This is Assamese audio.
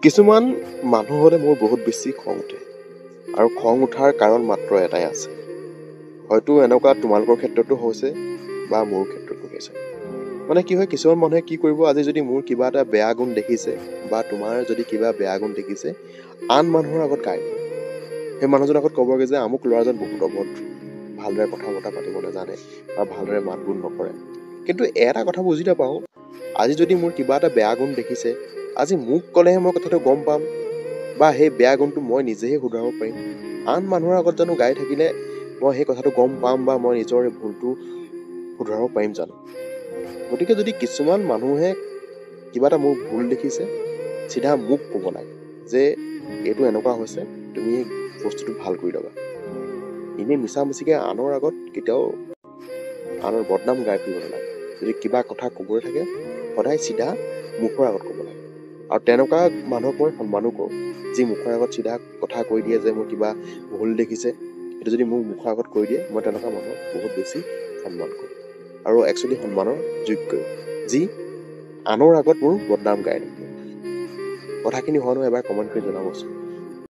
কিছুমান মানুহৰে মোৰ বহুত বেছি খং উঠে আৰু খং উঠাৰ কাৰণ মাত্ৰ এটাই আছে। হয়তো এনেকুৱা তোমালোকৰ ক্ষেত্ৰতো হৈছে বা মোৰ ক্ষেত্ৰতো হৈছে। মানে কি হয়, কিছুমান মানুহে কি কৰিব, আজি যদি মোৰ কিবা এটা বেয়া গুণ দেখিছে বা তোমাৰ যদি কিবা বেয়া গুণ দেখিছে, আন মানুহৰ আগত গাই দিব। সেই মানুহজনৰ আগত ক'বগৈ যে আমুক ল'ৰাজন বহুত অভদ্ৰ, ভালদৰে কথা বতৰা পাতিব নাজানে বা ভালদৰে মাত বোল নকৰে। কিন্তু এটা কথা বুজি নাপাওঁ, আজি যদি মোৰ কিবা এটা বেয়া গুণ দেখিছে, আজি মোক ক'লেহে মই কথাটো গম পাম বা সেই বেয়া গুণটো মই নিজেহে শুধৰাব পাৰিম। আন মানুহৰ আগত জানো গাই থাকিলে মই সেই কথাটো গম পাম বা মই নিজৰ এই ভুলটো শুধৰাব পাৰিম জানো? গতিকে যদি কিছুমান মানুহে কিবা এটা মোৰ ভুল দেখিছে, চিধা মোক ক'ব লাগে যে এইটো এনেকুৱা হৈছে, তুমি বস্তুটো ভাল কৰি ল'বা। এনেই মিছামিছিকৈ আনৰ আগত কেতিয়াও আনৰ বদনাম গাই ফুৰিব নালাগে। যদি কিবা কথা ক'বই থাকে, সদায় চিধা মুখৰ আগত ক'ব লাগে। আৰু তেনেকুৱা মানুহক মই সন্মানো কৰোঁ, যি মুখৰ আগত চিধা কথা কৈ দিয়ে যে মোৰ কিবা ভুল দেখিছে, সেইটো যদি মোক মুখৰ আগত কৈ দিয়ে, মই তেনেকুৱা মানুহক বহুত বেছি সন্মান কৰোঁ আৰু একচুৱেলি সন্মানৰ যোগ্য, যি আনৰ আগত মোৰ বদনাম গাই থাকে। কথাখিনি হয়নো এবাৰ কমেণ্ট কৰি জনাবচোন।